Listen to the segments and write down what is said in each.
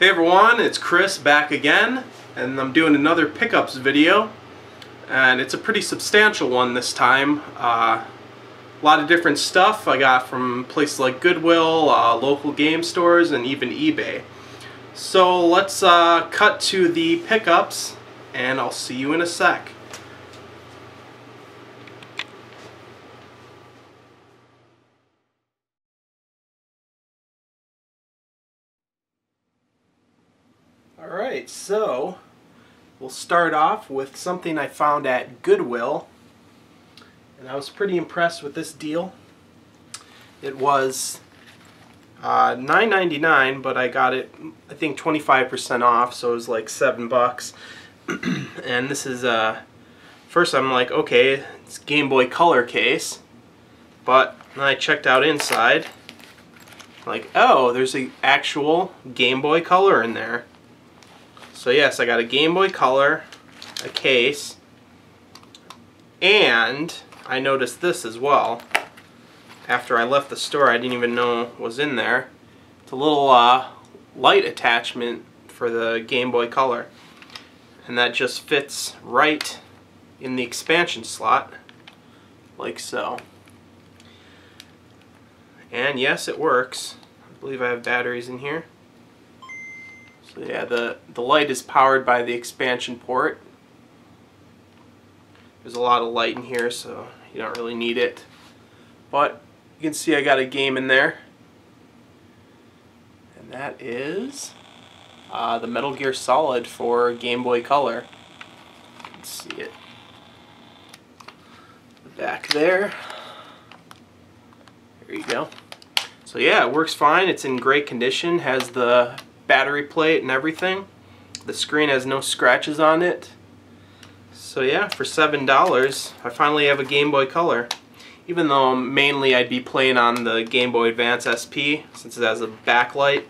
Hey everyone, it's Chris back again, and I'm doing another pickups video, and it's a pretty substantial one this time. A lot of different stuff I got from places like Goodwill, local game stores, and even eBay. So let's cut to the pickups, and I'll see you in a sec. Alright, so we'll start off with something I found at Goodwill, and I was pretty impressed with this deal. It was $9.99, but I got it, I think, 25% off, so it was like $7. And this is, first I'm like, okay, it's Game Boy Color case, but then I checked out inside, like, oh, there's an actual Game Boy Color in there. So yes, I got a Game Boy Color, a case, and I noticed this as well. After I left the store, I didn't even know was in there. It's a little light attachment for the Game Boy Color, and that just fits right in the expansion slot, like so. And yes, it works. I believe I have batteries in here. So yeah, the light is powered by the expansion port. There's a lot of light in here, so you don't really need it. But you can see I got a game in there. And that is the Metal Gear Solid for Game Boy Color. You can see it. The back there. There you go. So yeah, it works fine. It's in great condition. Has the battery plate and everything. The screen has no scratches on it. So yeah, for $7 I finally have a Game Boy Color, even though mainly I'd be playing on the Game Boy Advance SP since it has a backlight,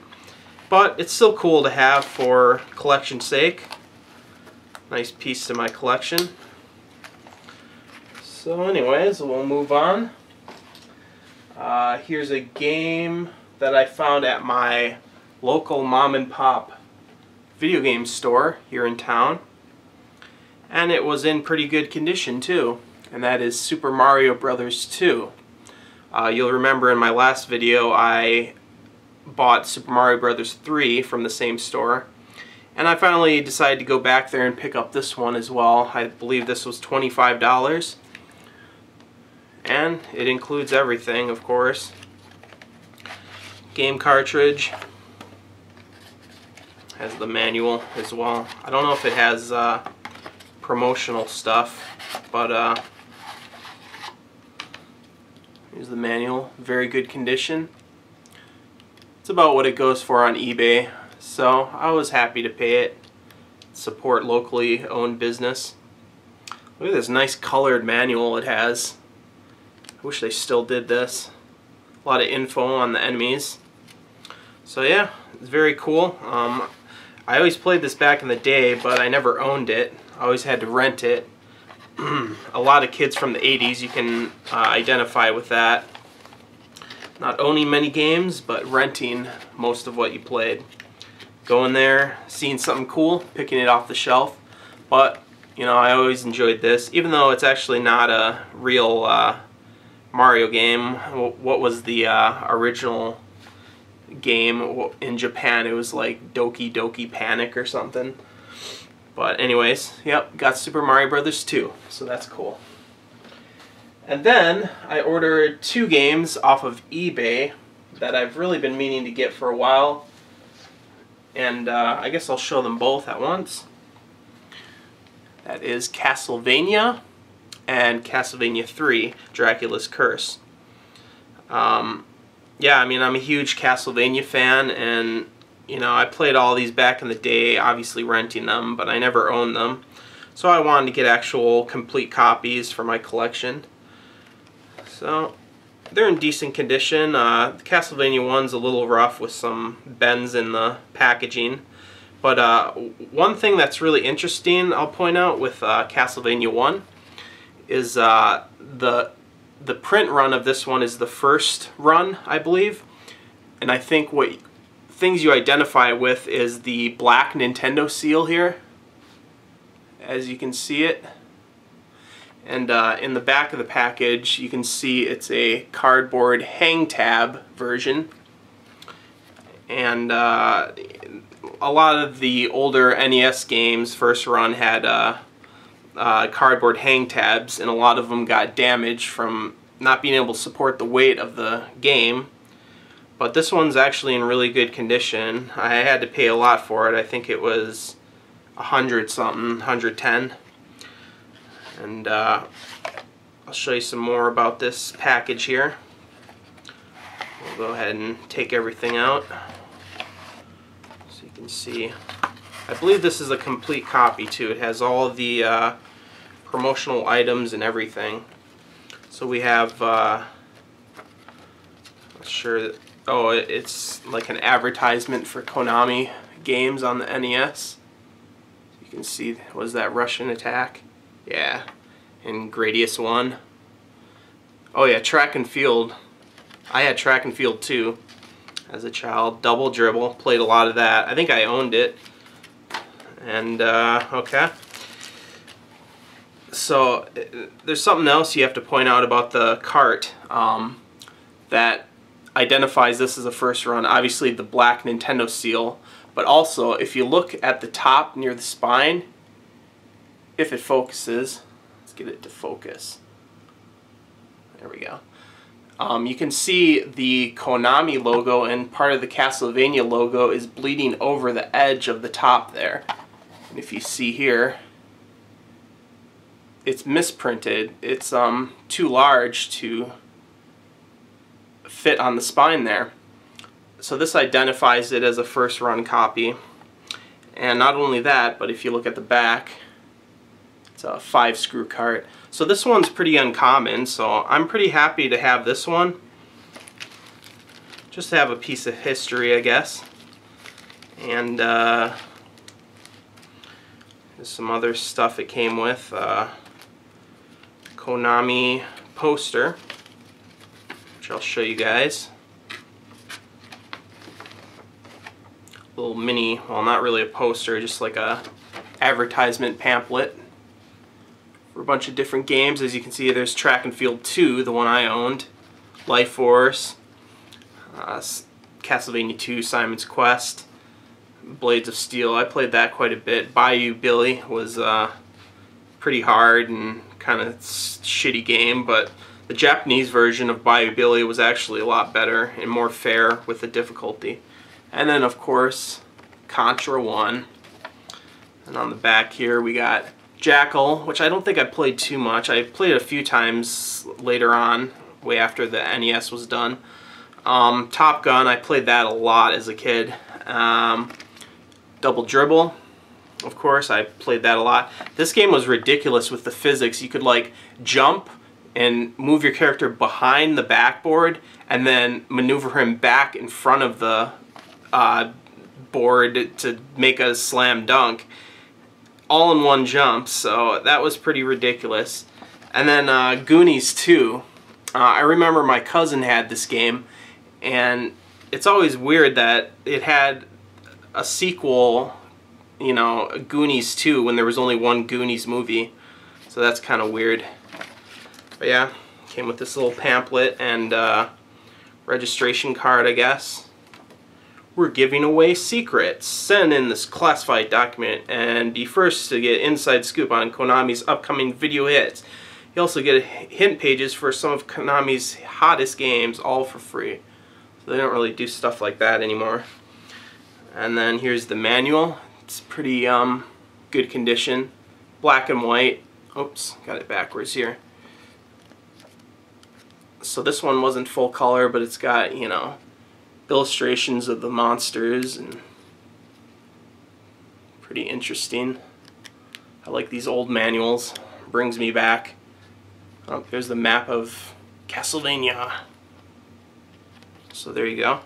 but it's still cool to have for collection's sake. Nice piece to my collection. So anyways, we'll move on. Here's a game that I found at my local mom and pop video game store here in town, and it was in pretty good condition too, and that is Super Mario Bros. 2. You'll remember in my last video I bought Super Mario Bros. 3 from the same store, and I finally decided to go back there and pick up this one as well. I believe this was $25, and it includes everything, of course. Game cartridge. Has the manual as well. I don't know if it has promotional stuff, but here's the manual. Very good condition. It's about what it goes for on eBay, so I was happy to pay it. Support locally owned business. Look at this nice colored manual it has. I wish they still did this. A lot of info on the enemies. So yeah, it's very cool. I always played this back in the day, but I never owned it. I always had to rent it. A lot of kids from the 80s, you can identify with that. Not owning many games, but renting most of what you played. Going there, seeing something cool, picking it off the shelf. But, you know, I always enjoyed this, even though it's actually not a real Mario game. What was the original game in Japan? It was like Doki Doki Panic or something. But anyways, yep, got Super Mario Bros. 2, so that's cool. And then I ordered 2 games off of eBay that I've really been meaning to get for a while, and I guess I'll show them both at once. That is Castlevania and Castlevania 3, Dracula's Curse. Yeah, I mean, I'm a huge Castlevania fan, and, you know, I played all these back in the day, obviously renting them, but I never owned them. So I wanted to get actual complete copies for my collection. So, they're in decent condition. The Castlevania one's a little rough with some bends in the packaging. But one thing that's really interesting, I'll point out, with Castlevania 1 is the print run of this one is the first run, I believe. And I think what things you identify with is the black Nintendo seal here, as you can see it. And in the back of the package you can see it's a cardboard hang tab version. And a lot of the older NES games, first run, had cardboard hang tabs, and a lot of them got damaged from not being able to support the weight of the game. But this one's actually in really good condition. I had to pay a lot for it. I think it was 100 something, 110. And I'll show you some more about this package here. We'll go ahead and take everything out so you can see. I believe this is a complete copy too. It has all of the promotional items and everything. So we have, not sure, oh, it's like an advertisement for Konami games on the NES. You can see, was that Russian Attack? Yeah, and Gradius 1. Oh yeah, track and field. I had track and field too as a child. Double Dribble, played a lot of that. I think I owned it. And okay. So there's something else you have to point out about the cart that identifies this as a first run. Obviously the black Nintendo seal, but also if you look at the top near the spine, if it focuses, let's get it to focus. There we go. You can see the Konami logo, and part of the Castlevania logo is bleeding over the edge of the top there. And if you see here, it's misprinted. It's too large to fit on the spine there. So this identifies it as a first run copy. And not only that, but if you look at the back, it's a 5-screw cart. So this one's pretty uncommon, so I'm pretty happy to have this one. Just to have a piece of history, I guess. And there's some other stuff it came with. Konami poster, which I'll show you guys. Little mini, well, not really a poster, just like a advertisement pamphlet for a bunch of different games. As you can see, there's Track and Field 2, the one I owned, Life Force, Castlevania 2, Simon's Quest, Blades of Steel. I played that quite a bit. Bayou Billy was pretty hard and kind of shitty game, but the Japanese version of Bayou Billy was actually a lot better and more fair with the difficulty. And then of course Contra 1. And on the back here we got Jackal, which I don't think I played too much. I played it a few times later on, way after the NES was done. Top Gun, I played that a lot as a kid. Double Dribble, of course, I played that a lot. This game was ridiculous with the physics. You could like jump and move your character behind the backboard and then maneuver him back in front of the board to make a slam dunk, all in one jump. So that was pretty ridiculous. And then Goonies 2. I remember my cousin had this game, and it's always weird that it had a sequel, you know, Goonies 2, when there was only one Goonies movie. So that's kind of weird. But yeah, came with this little pamphlet and registration card, I guess. We're giving away secrets. Send in this classified document and be first to get inside scoop on Konami's upcoming video hits. You also get hint pages for some of Konami's hottest games, all for free. So they don't really do stuff like that anymore. And then here's the manual. It's pretty good condition. Black and white. Oops, got it backwards here. So this one wasn't full color, but it's got, you know, illustrations of the monsters, and pretty interesting. I like these old manuals. Brings me back. Oh, there's the map of Castlevania. So there you go.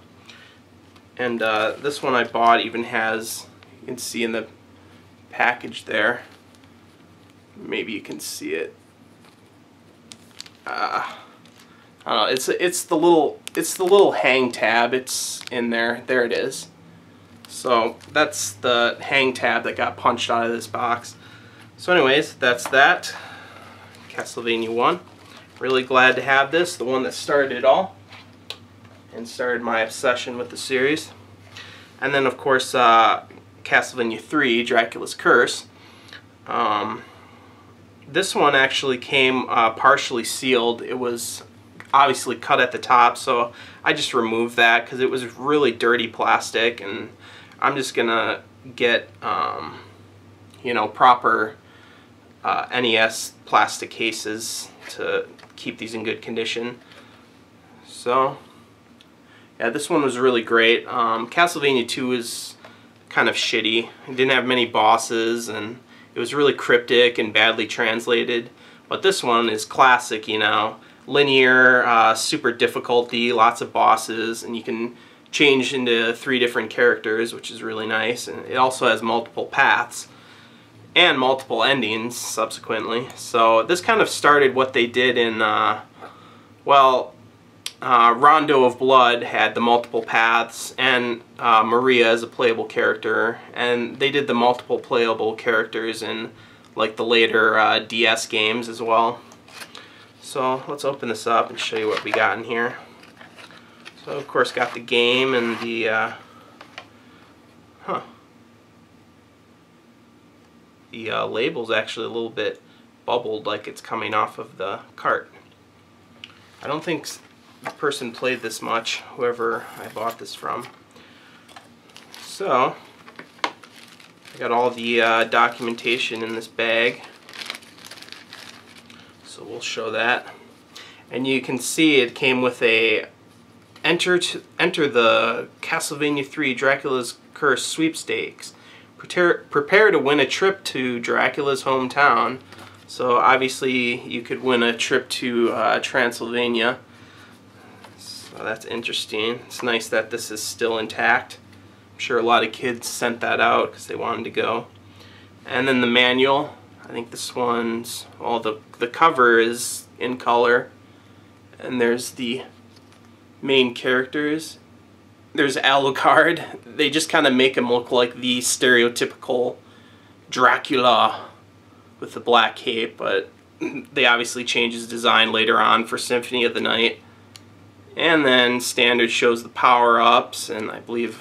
And this one I bought even has, you can see in the package there, maybe you can see it. I don't know, it's the little hang tab. It's in there. There it is. So that's the hang tab that got punched out of this box. So anyways, that's that. Castlevania 1. Really glad to have this, the one that started it all and started my obsession with the series. And then of course Castlevania 3, Dracula's Curse. This one actually came partially sealed. It was obviously cut at the top, so I just removed that because it was really dirty plastic, and I'm just gonna get you know, proper NES plastic cases to keep these in good condition. So yeah, this one was really great. Castlevania 2 is kind of shitty. It didn't have many bosses, and it was really cryptic and badly translated. But this one is classic, you know, linear, super difficulty, lots of bosses, and you can change into 3 different characters, which is really nice. And it also has multiple paths and multiple endings subsequently. So this kind of started what they did in, Rondo of Blood had the multiple paths, and Maria is a playable character, and they did the multiple playable characters in like the later DS games as well. So let's open this up and show you what we got in here. So of course got the game and the label's actually a little bit bubbled, like it's coming off of the cart. I don't think the person played this much, whoever I bought this from. So I got all the documentation in this bag, so we'll show that. And you can see it came with a enter the Castlevania 3 Dracula's Curse sweepstakes. Prepare to win a trip to Dracula's hometown. So obviously you could win a trip to Transylvania. So that's interesting. It's nice that this is still intact. I'm sure a lot of kids sent that out because they wanted to go. And then the manual. I think this one's, well, the cover is in color. And there's the main characters. There's Alucard. They just kind of make him look like the stereotypical Dracula with the black cape, but they obviously change his design later on for Symphony of the Night. And then standard shows the power-ups, and I believe,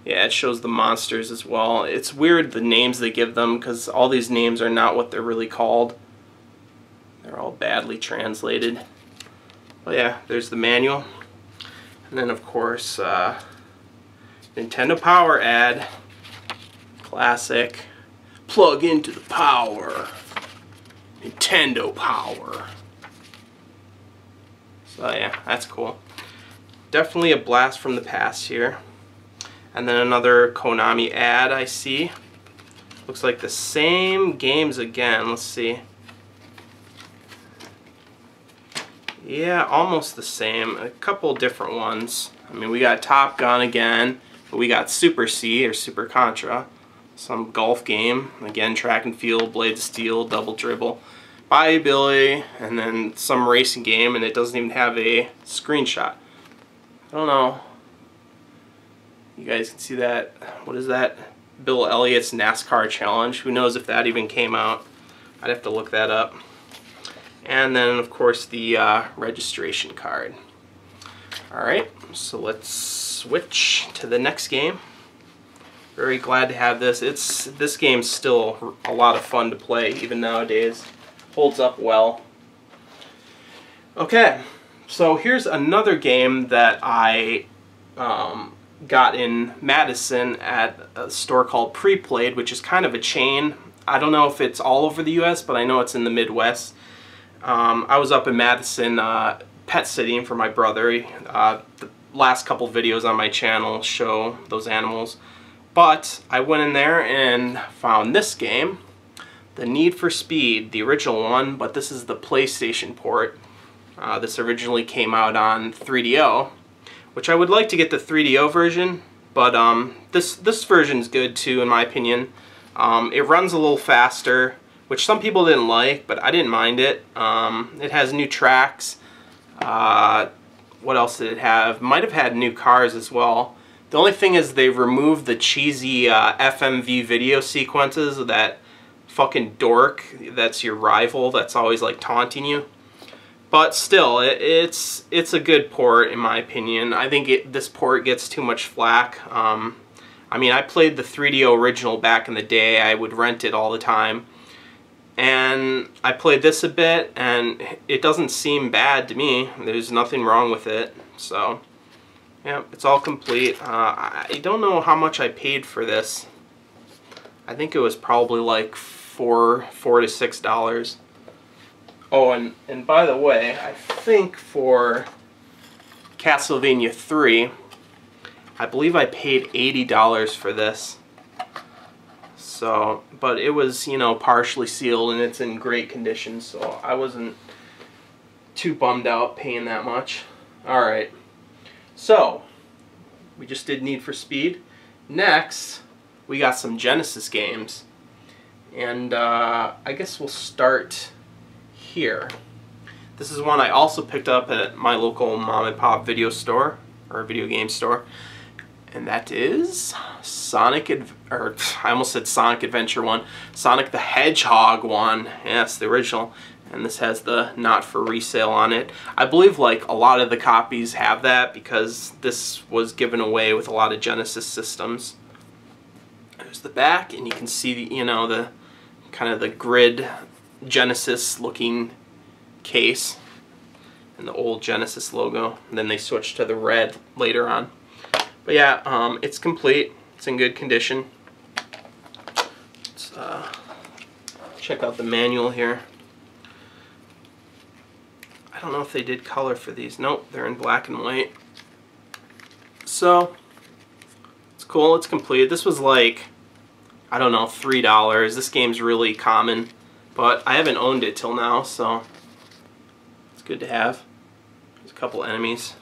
yeah, it shows the monsters as well. It's weird the names they give them, because all these names are not what they're really called. They're all badly translated. But yeah, there's the manual. And then of course, Nintendo Power ad. Classic. Plug into the power. Nintendo Power. So yeah, that's cool. Definitely a blast from the past here. And then another Konami ad I see. Looks like the same games again. Let's see. Yeah, almost the same. A couple different ones. I mean, we got Top Gun again, but we got Super C or Super Contra. Some golf game. Again, track and field, Blade of Steel, Double Dribble, Bodybuilding, and then some racing game, and it doesn't even have a screenshot. I don't know. You guys can see that. What is that? Bill Elliott's NASCAR Challenge. Who knows if that even came out? I'd have to look that up. And then of course the registration card. Alright, so let's switch to the next game. Very glad to have this. This game's still a lot of fun to play even nowadays. Holds up well. Okay, so here's another game that I got in Madison at a store called Pre-Played, which is kind of a chain. I don't know if it's all over the US, but I know it's in the Midwest. I was up in Madison pet sitting for my brother. The last couple videos on my channel show those animals. But I went in there and found this game, the Need for Speed, the original one, but this is the PlayStation port. This originally came out on 3DO, which I would like to get the 3DO version, but this version's good too in my opinion. It runs a little faster, which some people didn't like, but I didn't mind it. It has new tracks. What else did it have? Might have had new cars as well. The only thing is they've removed the cheesy FMV video sequences of that fucking dork that's your rival that's always like taunting you. But still, it's a good port in my opinion. I think this port gets too much flack. I mean, I played the 3DO original back in the day. I would rent it all the time. And I played this a bit, and it doesn't seem bad to me. There's nothing wrong with it. So, yeah, it's all complete. I don't know how much I paid for this. I think it was probably like $4 to $6. Oh, and by the way, I think for Castlevania 3, I believe I paid $80 for this. So, but it was, you know, partially sealed and it's in great condition, so I wasn't too bummed out paying that much. Alright, so we just did Need for Speed. Next, we got some Genesis games. And I guess we'll start here. This is one I also picked up at my local mom and pop video store, or video game store. And that is Sonic Adventure 1. Sonic the Hedgehog 1. Yes, the original. And this has the not for resale on it. I believe like a lot of the copies have that because this was given away with a lot of Genesis systems. There's the back, and you can see the, you know, the kind of the grid Genesis looking case and the old Genesis logo. And then they switched to the red later on. But yeah, it's complete. It's in good condition. Let's check out the manual here. I don't know if they did color for these. Nope, they're in black and white. So, it's cool. It's complete. This was like, I don't know, $3. This game's really common, but I haven't owned it till now, so it's good to have. There's a couple enemies.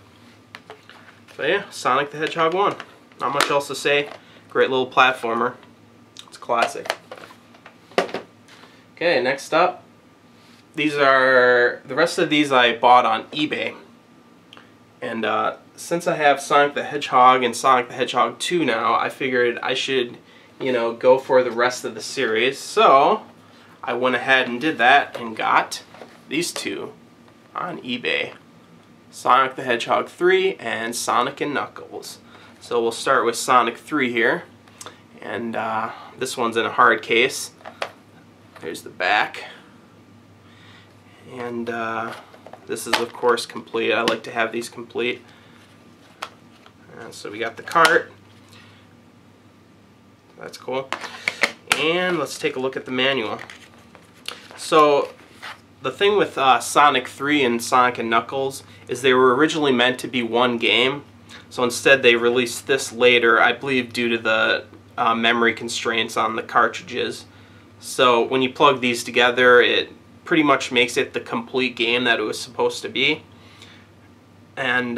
But yeah, Sonic the Hedgehog 1. Not much else to say. Great little platformer. It's classic. Okay, next up. These are, the rest of these I bought on eBay. And since I have Sonic the Hedgehog and Sonic the Hedgehog 2 now, I figured I should, you know, go for the rest of the series. So, I went ahead and did that and got these two on eBay. Sonic the Hedgehog 3 and Sonic and Knuckles. So we'll start with Sonic 3 here, and this one's in a hard case. There's the back, and this is of course complete. I like to have these complete. So we got the cart. That's cool. And let's take a look at the manual. So the thing with Sonic 3 and Sonic and Knuckles is they were originally meant to be one game. So instead they released this later, I believe due to the memory constraints on the cartridges. So when you plug these together, it pretty much makes it the complete game that it was supposed to be. And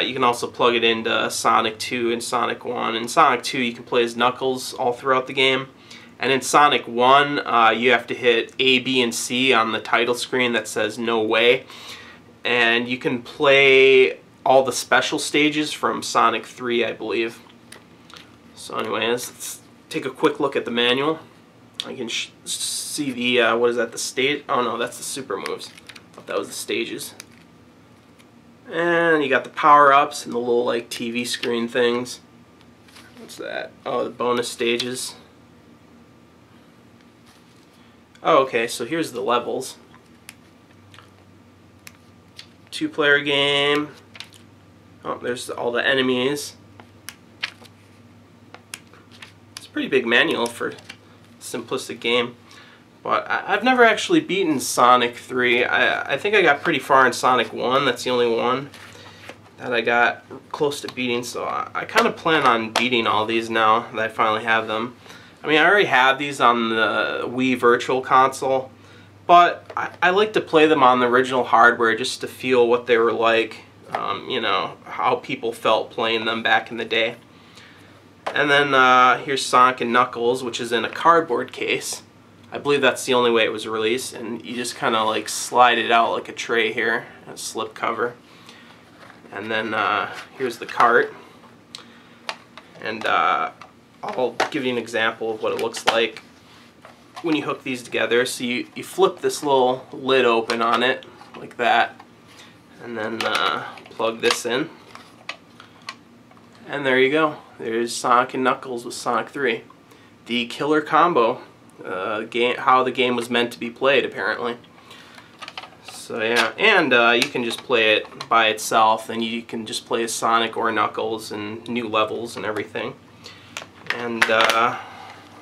you can also plug it into Sonic 2 and Sonic 1. In Sonic 2 you can play as Knuckles all throughout the game. And in Sonic 1, you have to hit A, B, and C on the title screen that says no way. And you can play all the special stages from Sonic 3, I believe. So anyways, let's take a quick look at the manual. I can see the, what is that, the stage? Oh no, that's the super moves. I thought that was the stages. And you got the power-ups and the little like TV screen things. What's that? Oh, the bonus stages. Oh, okay, so here's the levels. 2-player game. Oh, there's all the enemies. It's a pretty big manual for a simplistic game. But I've never actually beaten Sonic 3. I think I got pretty far in Sonic 1. That's the only one that I got close to beating. So I kind of plan on beating all these now that I finally have them. I mean, I already have these on the Wii Virtual Console, but I like to play them on the original hardware just to feel what they were like, you know, how people felt playing them back in the day. And then here's Sonic and Knuckles, which is in a cardboard case. I believe that's the only way it was released, and you just kind of like slide it out like a tray here, a slip cover. And then here's the cart. And I'll give you an example of what it looks like when you hook these together. So you flip this little lid open on it like that, and then plug this in, and there you go. There's Sonic and Knuckles with Sonic 3. The killer combo, how the game was meant to be played apparently. So yeah, and you can just play it by itself, and you can just play as Sonic or Knuckles and new levels and everything. And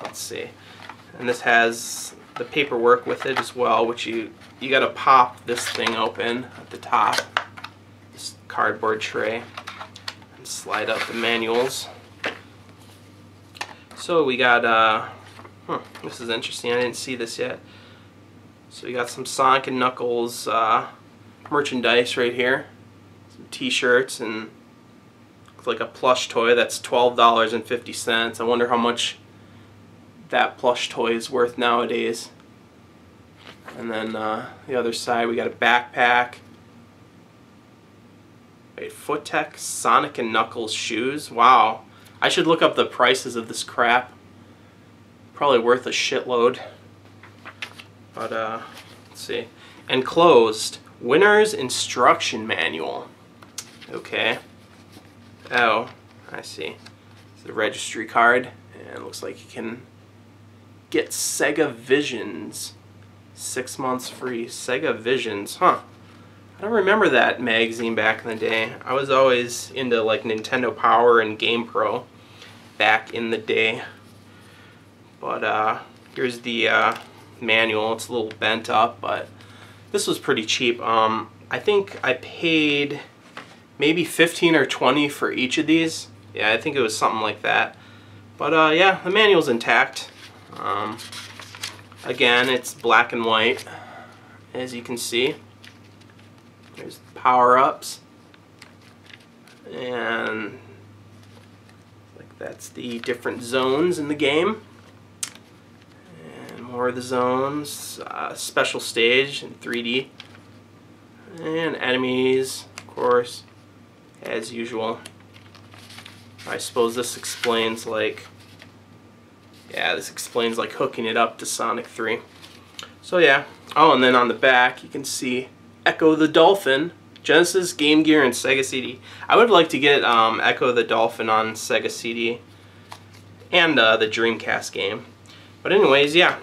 let's see, and this has the paperwork with it as well, which you gotta pop this thing open at the top, this cardboard tray, and slide out the manuals. So we got this is interesting, I didn't see this yet. So we got some Sonic and Knuckles merchandise right here, some t-shirts, and looks like a plush toy that's $12.50. I wonder how much that plush toy is worth nowadays. And then the other side we got a backpack. Wait, Foot Tech Sonic and Knuckles shoes. Wow, I should look up the prices of this crap. Probably worth a shitload. But let's see. Enclosed winner's instruction manual. Okay. Oh, I see. It's the registry card, and it looks like you can get Sega Visions. 6 months free. Sega Visions, huh? I don't remember that magazine back in the day. I was always into like Nintendo Power and Game Pro back in the day. But here's the manual. It's a little bent up, but this was pretty cheap. I think I paid maybe 15 or 20 for each of these. Yeah, I think it was something like that. But yeah, the manual's intact. Again, it's black and white, as you can see. There's the power-ups, and like that's the different zones in the game. More of the zones, special stage in 3D, and enemies, of course, as usual. I suppose this explains like, yeah, this explains like hooking it up to Sonic 3. So yeah. Oh, and then on the back you can see Echo the Dolphin, Genesis, Game Gear, and Sega CD. I would like to get Echo the Dolphin on Sega CD and the Dreamcast game. But anyways, yeah,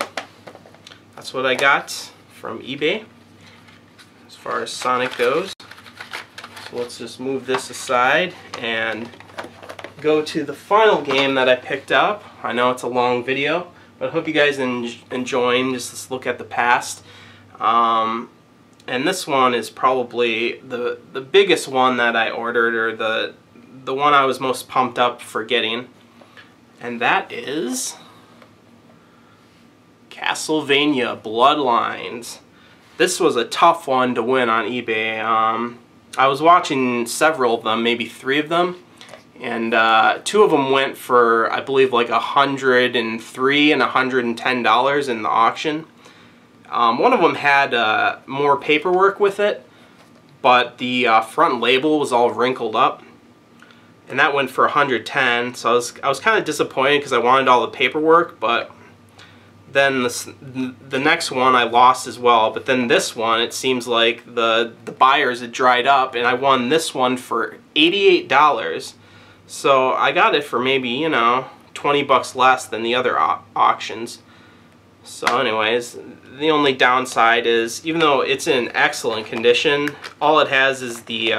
that's what I got from eBay as far as Sonic goes. So let's just move this aside and go to the final game that I picked up. I know it's a long video, but I hope you guys enjoying just this look at the past. And this one is probably the biggest one that I ordered, or the one I was most pumped up for getting, and that is Castlevania Bloodlines. This was a tough one to win on eBay. I was watching several of them, maybe 3 of them, and 2 of them went for, I believe, like $103 and $110 in the auction. One of them had more paperwork with it, but the front label was all wrinkled up, and that went for $110. So I was kind of disappointed because I wanted all the paperwork, but then the next one I lost as well. But then this one, it seems like the buyers had dried up, and I won this one for $88. So I got it for maybe, you know, 20 bucks less than the other auctions. So anyways, the only downside is, even though it's in excellent condition, all it has is the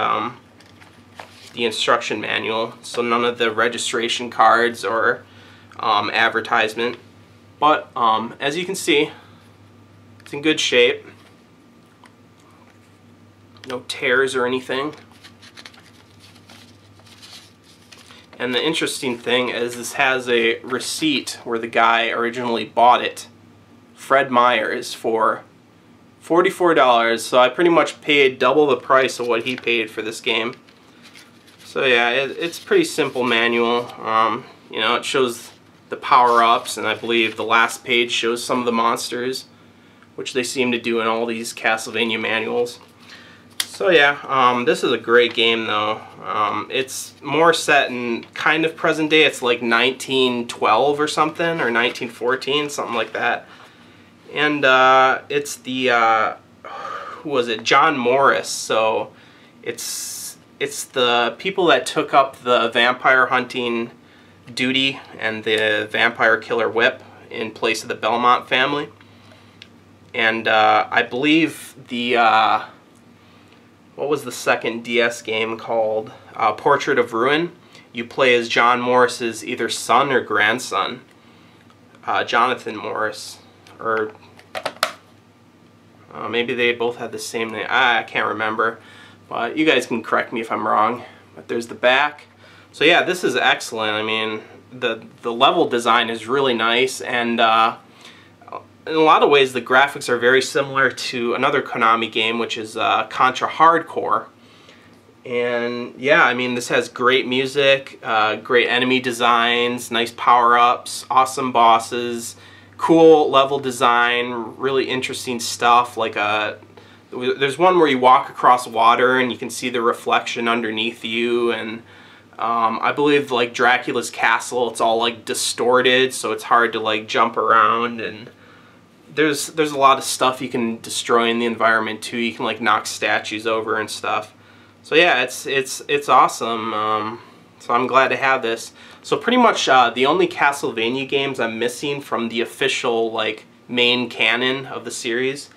instruction manual, so none of the registration cards or advertisement. But as you can see, it's in good shape. No tears or anything. And the interesting thing is this has a receipt where the guy originally bought it, Fred Myers, for $44. So I pretty much paid double the price of what he paid for this game. So yeah, it's pretty simple manual. You know, it shows the power-ups, and I believe the last page shows some of the monsters, which they seem to do in all these Castlevania manuals. So yeah, this is a great game though. It's more set in kind of present day. It's like 1912 or something, or 1914, something like that. And it's the who was it? John Morris. So it's the people that took up the vampire hunting duty and the vampire killer whip in place of the Belmont family. And I believe the what was the second DS game called? Portrait of Ruin. You play as John Morris's either son or grandson, Jonathan Morris, or maybe they both had the same name. I can't remember, but you guys can correct me if I'm wrong. But there's the back. So yeah, this is excellent. I mean, the level design is really nice, and in a lot of ways the graphics are very similar to another Konami game, which is Contra Hardcore. And yeah, I mean, this has great music, great enemy designs, nice power-ups, awesome bosses, cool level design, really interesting stuff. Like there's one where you walk across water and you can see the reflection underneath you, and I believe like Dracula's castle, it's all like distorted, so it's hard to like jump around, and there's a lot of stuff you can destroy in the environment too. You can like knock statues over and stuff. So yeah, it's awesome. So I'm glad to have this. So pretty much the only Castlevania games I'm missing from the official like main canon of the series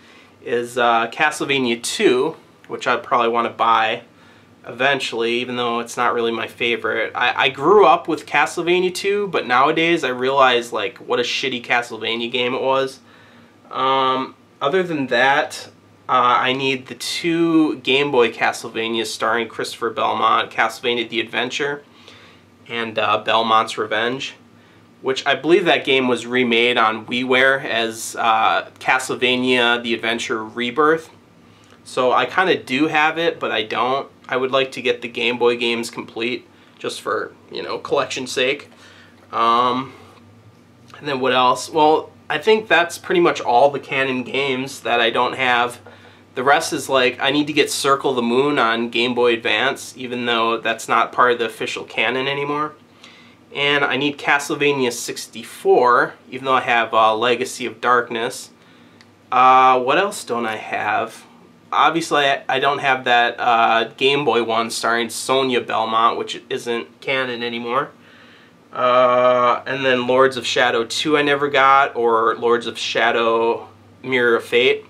is Castlevania 2, which I'd probably want to buy eventually, even though it's not really my favorite. I grew up with Castlevania 2, but nowadays I realize like what a shitty Castlevania game it was. Other than that, I need the 2 Game Boy Castlevanias starring Christopher Belmont, Castlevania The Adventure and Belmont's Revenge, which I believe that game was remade on WiiWare as Castlevania The Adventure Rebirth. So I kind of do have it, but I don't. I would like to get the Game Boy games complete, just for, you know, collection's sake. And then what else? Well, I think that's pretty much all the canon games that I don't have. The rest is like, I need to get Circle the Moon on Game Boy Advance, even though that's not part of the official canon anymore. And I need Castlevania 64, even though I have Legacy of Darkness. What else don't I have? Obviously, I don't have that Game Boy one starring Sonia Belmont, which isn't canon anymore. And then Lords of Shadow 2 I never got, or Lords of Shadow Mirror of Fate,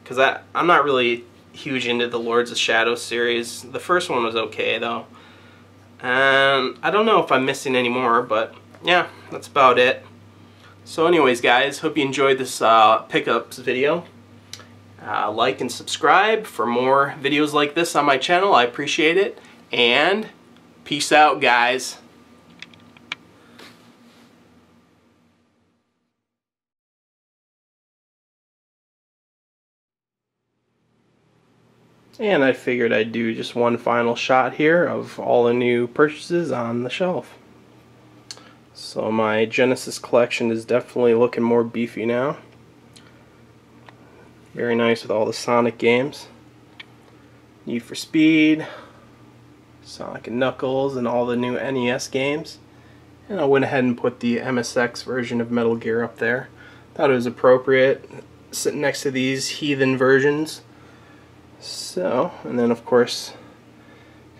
because I'm not really huge into the Lords of Shadow series. The first one was okay though. And I don't know if I'm missing any more, but yeah, that's about it. So anyways guys, hope you enjoyed this pickups video. Like and subscribe for more videos like this on my channel. I appreciate it, and peace out guys. And I figured I'd do just one final shot here of all the new purchases on the shelf. So my Genesis collection is definitely looking more beefy now. Very nice with all the Sonic games. Need for Speed, Sonic and Knuckles, and all the new NES games. And I went ahead and put the MSX version of Metal Gear up there. Thought it was appropriate, sitting next to these heathen versions. So, and then of course,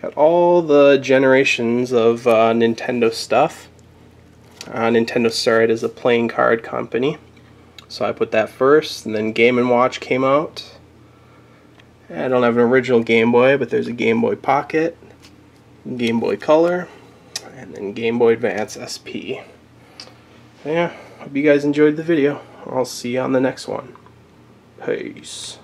got all the generations of Nintendo stuff. Nintendo started as a playing card company, so I put that first, and then Game & Watch came out. I don't have an original Game Boy, but there's a Game Boy Pocket, Game Boy Color, and then Game Boy Advance SP. So yeah, hope you guys enjoyed the video. I'll see you on the next one. Peace.